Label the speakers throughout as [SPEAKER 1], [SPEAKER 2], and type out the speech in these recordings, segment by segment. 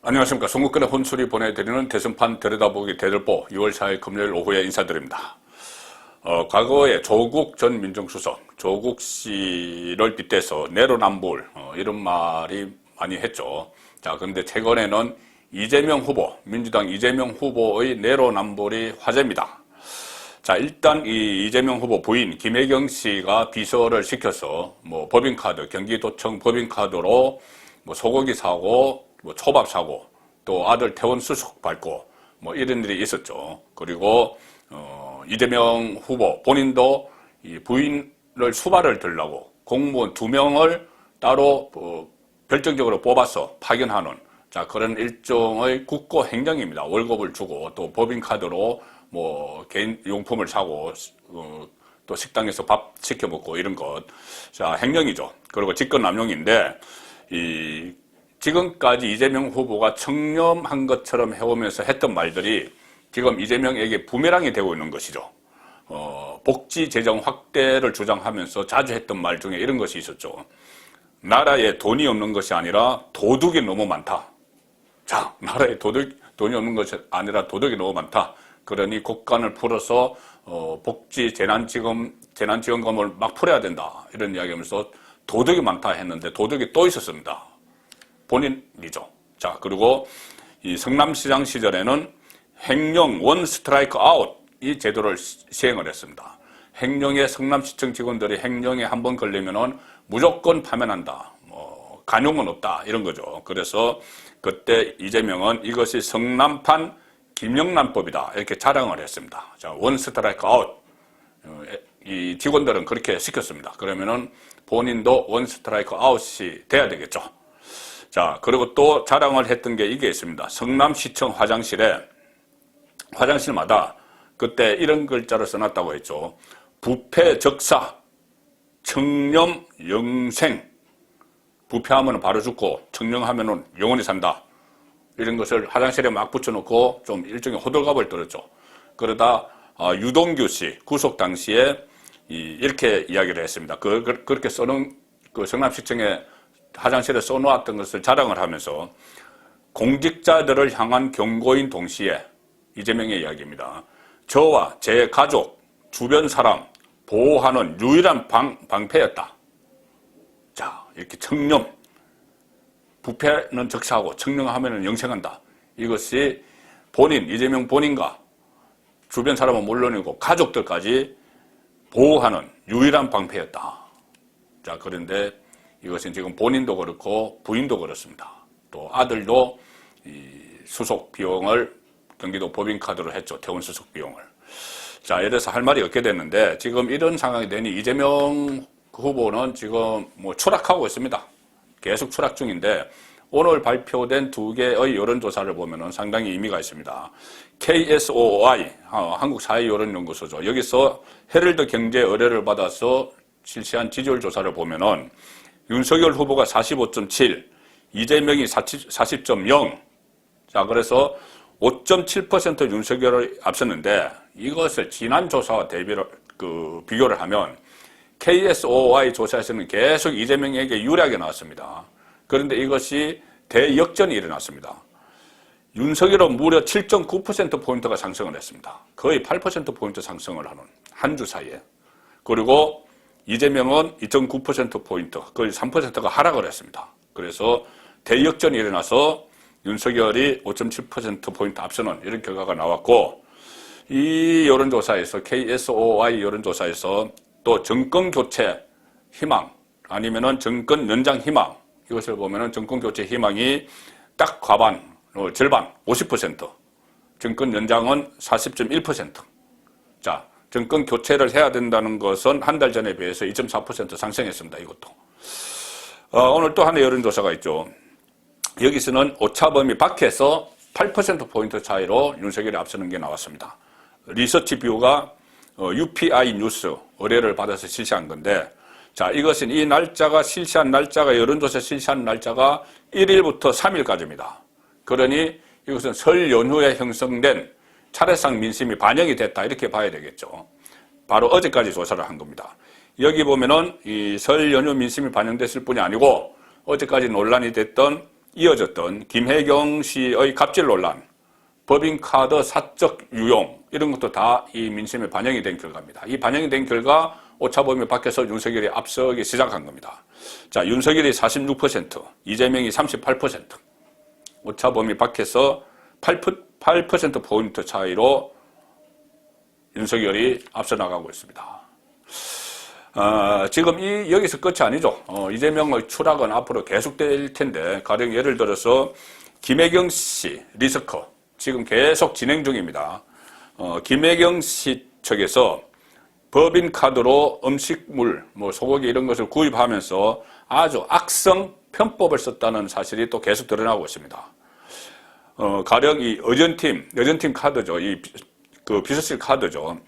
[SPEAKER 1] 안녕하십니까. 송국근의 혼술이 보내드리는 대선판 들여다보기 대들보 6월 4일 금요일 오후에 인사드립니다. 과거에 조국 전 민정수석, 조국 씨를 빗대서 내로남불 이런 말이 많이 했죠. 자, 그런데 최근에는 이재명 후보, 민주당 이재명 후보의 내로남불이 화제입니다. 자, 일단 이 이재명 후보 부인 김혜경 씨가 비서를 시켜서 법인카드, 경기도청 법인카드로 소고기 사고, 초밥 사고, 또 아들 퇴원 수속 받고, 이런 일이 있었죠. 그리고, 이재명 후보 본인도 이 부인을 수발을 들라고 공무원 2명을 따로 결정적으로 뽑아서 파견하는, 자, 그런 일종의 국고 행정입니다. 월급을 주고, 또 법인카드로 개인 용품을 사고, 또 식당에서 밥 시켜 먹고 이런 것. 자, 행정이죠. 그리고 직권남용인데, 지금까지 이재명 후보가 청렴한 것처럼 해오면서 했던 말들이 지금 이재명에게 부메랑이 되고 있는 것이죠. 복지 재정 확대를 주장하면서 자주 했던 말 중에 이런 것이 있었죠. 나라에 돈이 없는 것이 아니라 도둑이 너무 많다. 자, 나라에 돈이 없는 것이 아니라 도둑이 너무 많다. 그러니 국간을 풀어서 복지 재난지원금을 막 풀어야 된다. 이런 이야기하면서 도둑이 많다 했는데 도둑이 또 있었습니다. 본인이죠. 자, 그리고 이 성남시장 시절에는 행령 원 스트라이크 아웃 이 제도를 시행을 했습니다. 행령에 성남시청 직원들이 행령에 한번 걸리면은 무조건 파면한다. 간용은 없다. 이런 거죠. 그래서 그때 이재명은 이것이 성남판 김영란법이다. 이렇게 자랑을 했습니다. 자, 원 스트라이크 아웃. 이 직원들은 그렇게 시켰습니다. 그러면은 본인도 원 스트라이크 아웃이 돼야 되겠죠. 자, 그리고 또 자랑을 했던 게 이게 있습니다. 성남시청 화장실마다 그때 이런 글자를 써놨다고 했죠. 부패 적사, 청렴 영생. 부패하면 바로 죽고 청렴하면 영원히 산다. 이런 것을 화장실에 막 붙여놓고 좀 일종의 호들갑을 떨었죠. 그러다 유동규 씨 구속 당시에 이렇게 이야기를 했습니다. 그렇게 써놓은 그 성남시청에 화장실에 써놓았던 것을 자랑을 하면서 공직자들을 향한 경고인 동시에 이재명의 이야기입니다. 저와 제 가족, 주변 사람 보호하는 유일한 방패였다. 자, 이렇게 청렴, 부패는 적사하고 청렴하면 영생한다. 이것이 이재명 본인과 주변 사람은 물론이고 가족들까지 보호하는 유일한 방패였다. 자, 그런데 이것은 지금 본인도 그렇고 부인도 그렇습니다. 또 아들도 이 수속 비용을 경기도 법인카드로 했죠. 퇴원 수속 비용을. 자, 이래서 할 말이 없게 됐는데 지금 이런 상황이 되니 이재명 후보는 지금 추락하고 있습니다. 계속 추락 중인데 오늘 발표된 2개의 여론조사를 보면은 상당히 의미가 있습니다. KSOI, 한국사회여론연구소죠. 여기서 헤럴드 경제 의뢰를 받아서 실시한 지지율 조사를 보면은 윤석열 후보가 45.7, 이재명이 40.0. 자, 그래서 5.7% 윤석열을 앞섰는데 이것을 지난 조사와 비교를 하면 KSOI 조사에서는 계속 이재명에게 유리하게 나왔습니다. 그런데 이것이 대역전이 일어났습니다. 윤석열은 무려 7.9%포인트가 상승을 했습니다. 거의 8%포인트 상승을 하는 한 주 사이에. 그리고 이재명은 2.9%포인트, 거의 3%가 하락을 했습니다. 그래서 대역전이 일어나서 윤석열이 5.7%포인트 앞서는 이런 결과가 나왔고, 이 여론조사에서, KSOI 여론조사에서 또 정권교체 희망, 아니면은 정권 연장 희망, 이것을 보면은 정권교체 희망이 딱 과반, 절반, 50%, 정권 연장은 40.1%. 자, 정권 교체를 해야 된다는 것은 한 달 전에 비해서 2.4% 상승했습니다. 이것도. 오늘 또 하나의 여론조사가 있죠. 여기서는 오차범위 밖에서 8%포인트 차이로 윤석열이 앞서는 게 나왔습니다. 리서치뷰가 UPI 뉴스 의뢰를 받아서 실시한 건데, 자, 이것은 이 날짜가 여론조사 실시한 날짜가 1일부터 3일까지입니다. 그러니 이것은 설 연휴에 형성된 차례상 민심이 반영이 됐다. 이렇게 봐야 되겠죠. 바로 어제까지 조사를 한 겁니다. 여기 보면은 이 설 연휴 민심이 반영됐을 뿐이 아니고 어제까지 논란이 됐던 이어졌던 김혜경 씨의 갑질 논란, 법인카드 사적 유용 이런 것도 다 이 민심에 반영이 된 결과입니다. 이 반영이 된 결과 오차범위 밖에서 윤석열이 앞서기 시작한 겁니다. 자, 윤석열이 46%, 이재명이 38%, 오차범위 밖에서 8%포인트 차이로 윤석열이 앞서 나가고 있습니다. 지금 여기서 끝이 아니죠. 이재명의 추락은 앞으로 계속될 텐데, 가령 예를 들어서 김혜경 씨 리스커 지금 계속 진행 중입니다. 김혜경 씨 측에서 법인카드로 음식물, 소고기 이런 것을 구입하면서 아주 악성 편법을 썼다는 사실이 또 계속 드러나고 있습니다. 가령 이 어전팀 카드죠. 그 비서실 카드죠.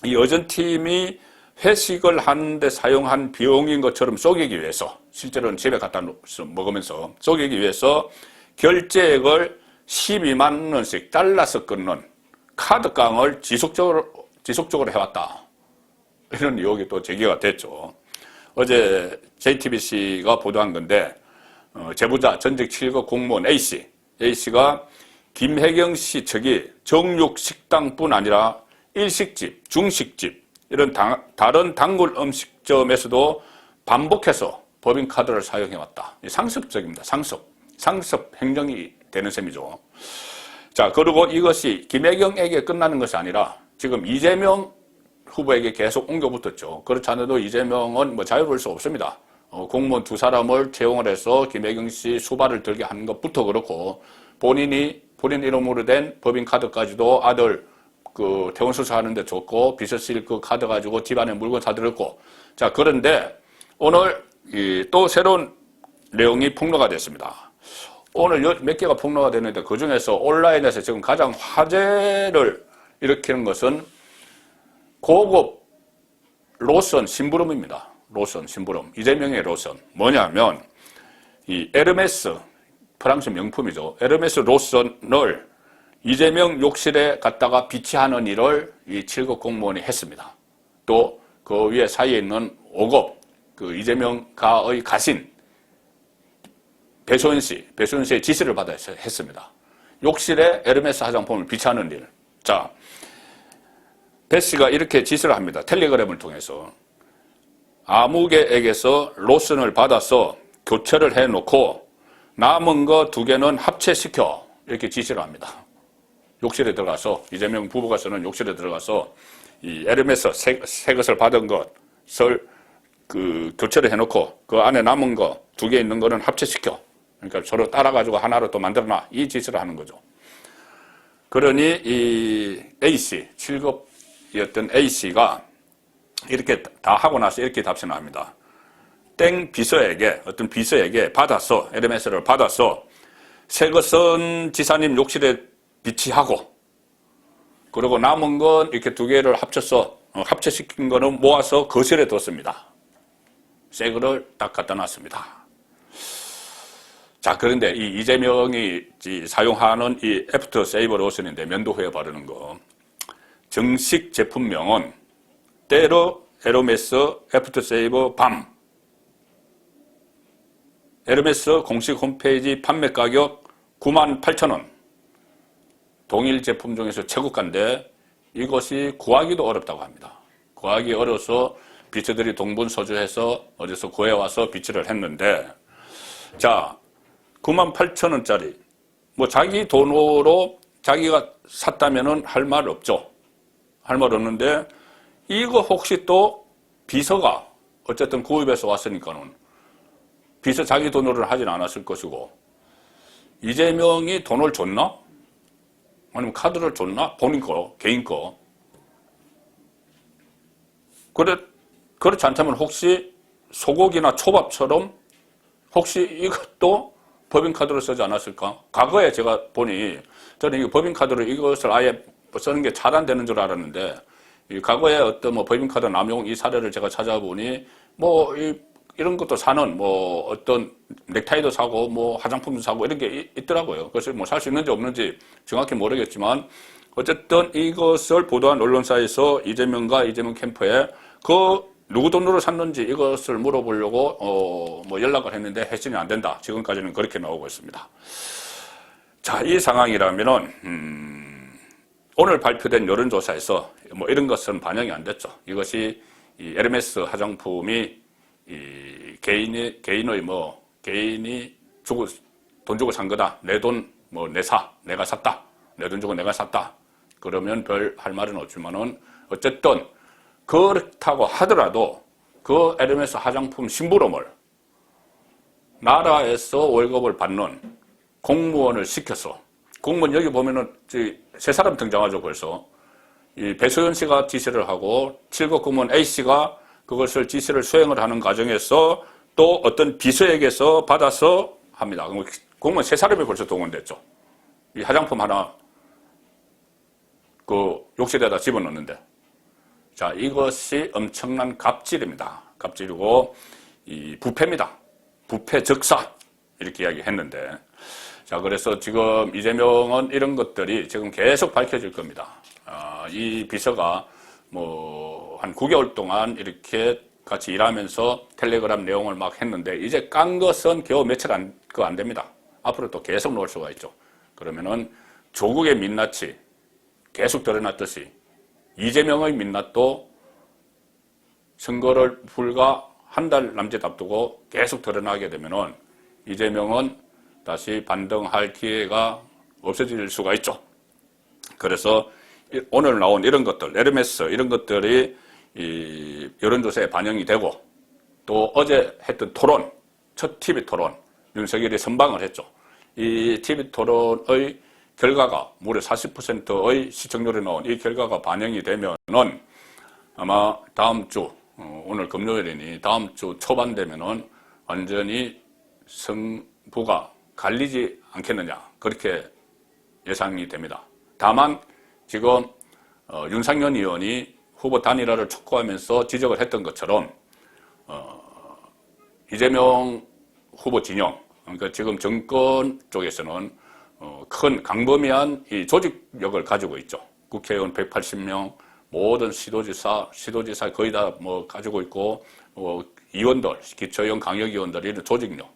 [SPEAKER 1] 이 어전팀이 회식을 하는데 사용한 비용인 것처럼 속이기 위해서, 실제로는 집에 갖다 먹으면서 속이기 위해서 결제액을 12만 원씩 잘라서 끊는 카드깡을 지속적으로 해왔다. 이런 의혹이 또 제기가 됐죠. 어제 JTBC가 보도한 건데, 제보자 전직 7급 공무원 A씨가 김혜경 씨 측이 정육식당뿐 아니라 일식집, 중식집, 이런 다른 단골 음식점에서도 반복해서 법인카드를 사용해왔다. 상습적입니다. 상습 행정이 되는 셈이죠. 자, 그리고 이것이 김혜경에게 끝나는 것이 아니라 지금 이재명 후보에게 계속 옮겨붙었죠. 그렇지 않아도 이재명은 자유로울 수 없습니다. 공무원 두 사람을 채용을 해서 김혜경 씨 수발을 들게 하는 것부터 그렇고, 본인 이름으로 된 법인카드까지도 아들 그 퇴원 수사하는데 줬고, 비서실 그 카드 가지고 집안에 물건 사들였고. 자, 그런데 오늘 또 새로운 내용이 폭로가 됐습니다. 오늘 몇 개가 폭로가 됐는데, 그 중에서 온라인에서 지금 가장 화제를 일으키는 것은 고급 로션 심부름입니다. 로션 심부름. 이재명의 로션. 뭐냐면, 이 에르메스, 프랑스 명품이죠. 에르메스 로션을 이재명 욕실에 갔다가 비치하는 일을 이 7급 공무원이 했습니다. 또 그 위에 사이에 있는 5급, 그 이재명가의 가신, 배소연 씨의 지시를 받아 했습니다. 욕실에 에르메스 화장품을 비치하는 일. 자, 배 씨가 이렇게 지시를 합니다. 텔레그램을 통해서. 아무개에게서 로션을 받아서 교체를 해놓고 남은 거 2개는 합체시켜. 이렇게 지시를 합니다. 욕실에 들어가서, 이재명 부부가 쓰는 욕실에 들어가서 이 에르메스 새 것을 받은 것을 교체를 해놓고 그 안에 남은 거 2개 있는 거는 합체시켜. 그러니까 서로 따라가지고 하나로 또 만들어놔. 이 지시를 하는 거죠. 그러니 이 A씨, 7급이었던 A씨가 이렇게 다 하고 나서 이렇게 답변을 합니다. 땡 비서에게, 어떤 비서에게 받아서, 에르메스를 받아서 새 것은 지사님 욕실에 비치하고, 그리고 남은 건 이렇게 2개를 합쳐서, 합체시킨 거는 모아서 거실에 뒀습니다. 새 거를 딱 갖다 놨습니다. 자, 그런데 이 이재명이 사용하는 이 애프터 세이버 로션인데, 면도 후에 바르는 거. 정식 제품명은 때로 에르메스 애프터 세이버 밤. 에르메스 공식 홈페이지 판매 가격 98,000원. 동일 제품 중에서 최고가인데 이것이 구하기도 어렵다고 합니다. 구하기 어려서 비처들이 동분서주해서 어디서 구해와서 비치를 했는데, 자, 98,000원짜리. 자기 돈으로 자기가 샀다면은 할 말 없죠. 할 말 없는데, 이거 혹시 또 비서가 어쨌든 구입해서 왔으니까는 비서 자기 돈으로는 하진 않았을 것이고, 이재명이 돈을 줬나? 아니면 카드를 줬나? 본인 거, 개인 거. 그렇지 않다면 혹시 소고기나 초밥처럼 혹시 이것도 법인카드로 쓰지 않았을까? 과거에 제가 보니, 저는 이 법인카드로 이것을 아예 쓰는 게 차단되는 줄 알았는데, 이 과거에 어떤 법인카드 남용 이 사례를 제가 찾아보니, 이런 것도 사는, 어떤 넥타이도 사고, 화장품도 사고, 이런 게 있더라고요. 그래서 살 수 있는지 없는지 정확히 모르겠지만, 어쨌든 이것을 보도한 언론사에서 이재명과 이재명 캠프에 그 누구 돈으로 샀는지 이것을 물어보려고 뭐 연락을 했는데 해신이 안 된다. 지금까지는 그렇게 나오고 있습니다. 자, 이 상황이라면은 오늘 발표된 여론조사에서 뭐 이런 것은 반영이 안 됐죠. 이것이 이 에르메스 화장품이 이 개인이 돈 주고 산 거다. 내 돈 내가 샀다. 내 돈 주고 내가 샀다. 그러면 별 할 말은 없지만은 어쨌든 그렇다고 하더라도 그 에르메스 화장품 심부름을 나라에서 월급을 받는 공무원을 시켜서, 공무원 여기 보면은 세 사람 등장하죠. 벌써 이 배소연 씨가 지시를 하고 7급 공무원 A 씨가 그것을 지시를 수행을 하는 과정에서 또 어떤 비서에게서 받아서 합니다. 공무원 세 사람이 벌써 동원됐죠. 이 화장품 하나 그 욕실에다 집어넣는데, 자, 이것이 엄청난 갑질입니다. 갑질이고 이 부패입니다. 부패 적사 이렇게 이야기했는데, 자, 그래서 지금 이재명은 이런 것들이 지금 계속 밝혀질 겁니다. 이 비서가 뭐 한 9개월 동안 이렇게 같이 일하면서 텔레그램 내용을 막 했는데, 이제 깐 것은 겨우 며칠 안 됩니다. 앞으로 또 계속 놓을 수가 있죠. 그러면은 조국의 민낯이 계속 드러났듯이 이재명의 민낯도 선거를 불과 한 달 남짓 앞두고 계속 드러나게 되면은 이재명은 다시 반등할 기회가 없어질 수가 있죠. 그래서 오늘 나온 이런 것들, 에르메스 이런 것들이 이 여론조사에 반영이 되고, 또 어제 했던 토론, 첫 TV 토론, 윤석열이 선방을 했죠. 이 TV 토론의 결과가 무려 40%의 시청률이 나온 이 결과가 반영이 되면은 아마 다음 주, 오늘 금요일이니 다음 주 초반 되면은 완전히 승부가 갈리지 않겠느냐, 그렇게 예상이 됩니다. 다만 지금 윤상현 의원이 후보 단일화를 촉구하면서 지적을 했던 것처럼 이재명 후보 진영, 그러니까 지금 정권 쪽에서는 큰 강범위한 이 조직력을 가지고 있죠. 국회의원 180명, 모든 시도지사 거의 다 뭐 가지고 있고, 의원들, 기초의원, 강력의원들 이런 조직력,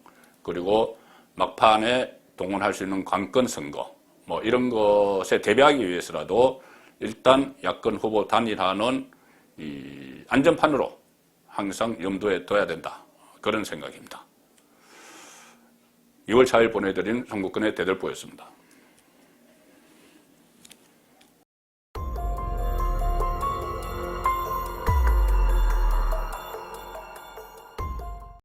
[SPEAKER 1] 그리고 막판에 동원할 수 있는 관건 선거, 뭐 이런 것에 대비하기 위해서라도 일단 야권 후보 단일화는 이 안전판으로 항상 염두에 둬야 된다, 그런 생각입니다. 2월 4일 보내드린 성북권의 대들보였습니다.